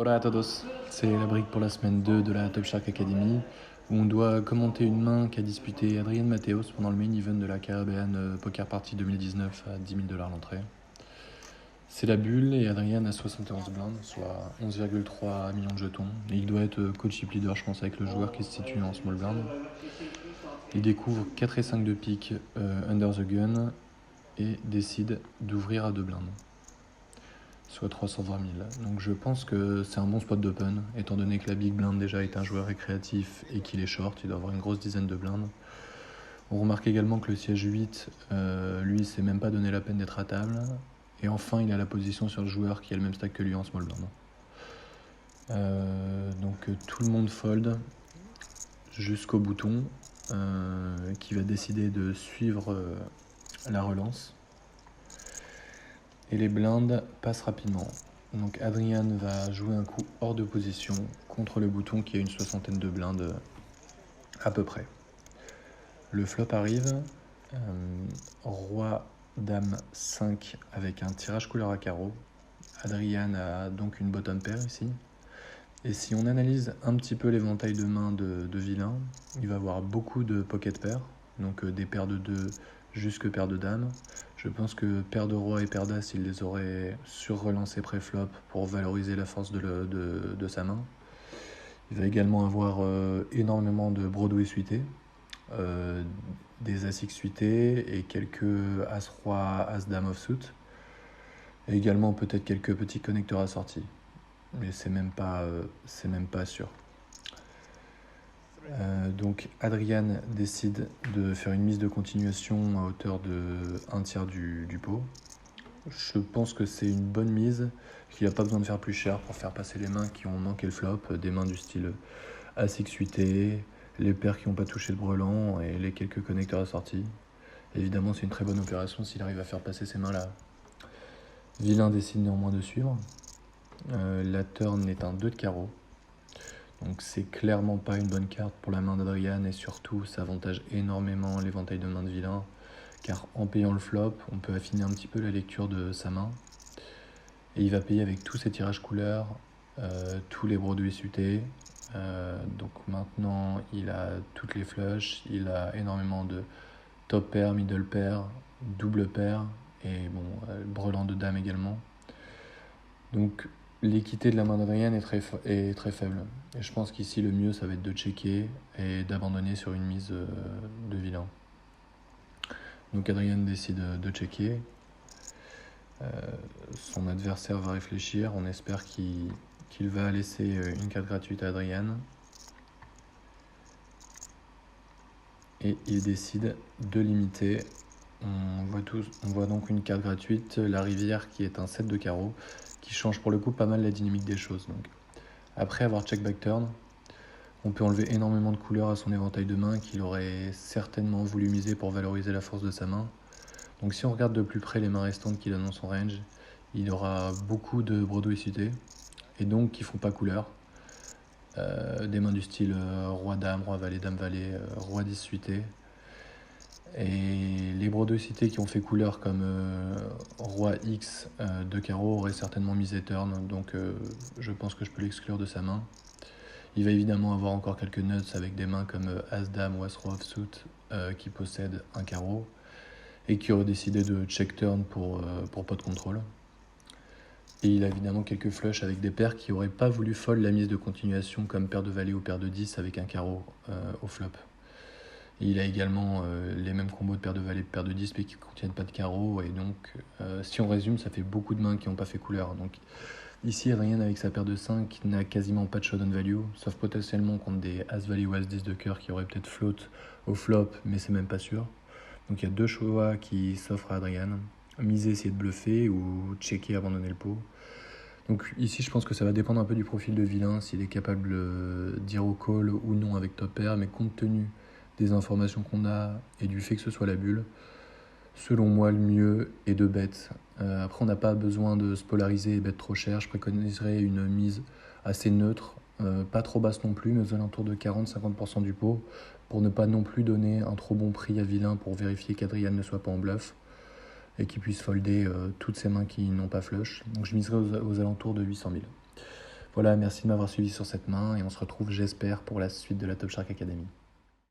Hola a todos, c'est la brique pour la semaine 2 de la Top Shark Academy où on doit commenter une main qu'a disputé Adrian Mateos pendant le main event de la Caribbean Poker Party 2019 à 10 000 $ l'entrée. C'est la bulle et Adrian a 71 blindes, soit 11,3 millions de jetons. Et il doit être coach chip leader, je pense, avec le joueur qui se situe en small blind. Il découvre 4 et 5 de pique under the gun et décide d'ouvrir à 2 blindes, soit 320 000. Donc je pense que c'est un bon spot d'open, étant donné que la big blind déjà est un joueur récréatif et qu'il est short, il doit avoir une grosse dizaine de blindes. On remarque également que le siège 8, lui, s'est même pas donné la peine d'être à table. Et enfin, il a la position sur le joueur qui a le même stack que lui en small blind. Donc tout le monde fold jusqu'au bouton qui va décider de suivre la relance. Et les blindes passent rapidement. Donc Adrian va jouer un coup hors de position contre le bouton qui a une soixantaine de blindes à peu près. Le flop arrive, roi, dame 5 avec un tirage couleur à carreau. Adrian a donc une bottom pair ici. Et si on analyse un petit peu l'éventail de mains de vilain, il va avoir beaucoup de pocket pairs, donc des paires de 2 jusque paires de dames. Je pense que paire de roi et paire d'as, il les aurait sur-relancés pré-flop pour valoriser la force de sa main. Il va également avoir énormément de Broadway suités, des as X suités et quelques as-roi, as-dame offsuit. Et également peut-être quelques petits connecteurs assortis. Mais c'est même pas sûr. Donc Adrian décide de faire une mise de continuation à hauteur de 1/3 du pot. Je pense que c'est une bonne mise, qu'il n'a pas besoin de faire plus cher pour faire passer les mains qui ont manqué le flop, des mains du style As-X suité, les paires qui n'ont pas touché le brelan et les quelques connecteurs assortis. Évidemment, c'est une très bonne opération s'il arrive à faire passer ces mains-là. Vilain décide néanmoins de suivre. La turn est un 2 de carreau. Donc c'est clairement pas une bonne carte pour la main d'Adrian et surtout ça avantage énormément l'éventail de main de vilain car en payant le flop, on peut affiner un petit peu la lecture de sa main et il va payer avec tous ses tirages couleurs, tous les Broadway suités. Donc maintenant il a toutes les flushs, il a énormément de top pair, middle pair, double pair et bon, brelan de dame également. Donc l'équité de la main d'Adrian est très faible. Et je pense qu'ici, le mieux, ça va être de checker et d'abandonner sur une mise de vilain. Donc Adrian décide de checker. Son adversaire va réfléchir. On espère qu'il va laisser une carte gratuite à Adrian. Et il décide de limiter. On voit donc une carte gratuite, la rivière qui est un 7 de carreau, qui change pour le coup pas mal la dynamique des choses. Donc, après avoir check back turn, on peut enlever énormément de couleurs à son éventail de main qu'il aurait certainement voulu miser pour valoriser la force de sa main. Donc si on regarde de plus près les mains restantes qu'il a dans son range, il aura beaucoup de Broadway suités et donc qui font pas couleur. Des mains du style roi-dame, roi-valet, dame-valet, roi 10 suité. Et les Broadway cités qui ont fait couleur comme roi X de carreau auraient certainement misé turn, donc je pense que je peux l'exclure de sa main. Il va évidemment avoir encore quelques nuts avec des mains comme As-Dame ou As-Roi offsuit qui possèdent un carreau et qui auraient décidé de check turn pour pot de contrôle. Et il a évidemment quelques flushs avec des paires qui n'auraient pas voulu fold la mise de continuation comme paire de valet ou paire de 10 avec un carreau au flop. Et il a également les mêmes combos de paire de valet et de paire de 10 mais qui ne contiennent pas de carreau. Et donc, si on résume, ça fait beaucoup de mains qui n'ont pas fait couleur. Donc, ici, Adrian avec sa paire de 5 n'a quasiment pas de showdown value, sauf potentiellement contre des As-Valet ou As-10 de cœur qui auraient peut-être float au flop, mais c'est même pas sûr. Donc il y a deux choix qui s'offrent à Adrian. Miser, essayer de bluffer ou checker, abandonner le pot. Donc ici, je pense que ça va dépendre un peu du profil de vilain, s'il est capable de dire au call ou non avec top pair, mais compte tenu des informations qu'on a et du fait que ce soit la bulle, selon moi, le mieux est de bet. Après, on n'a pas besoin de se polariser et bet trop cher. Je préconiserais une mise assez neutre, pas trop basse non plus, mais aux alentours de 40-50% du pot, pour ne pas non plus donner un trop bon prix à vilain pour vérifier qu'Adrian ne soit pas en bluff et qu'il puisse folder toutes ses mains qui n'ont pas flush. Donc je miserais aux alentours de 800 000. Voilà, merci de m'avoir suivi sur cette main et on se retrouve, j'espère, pour la suite de la Top Shark Academy.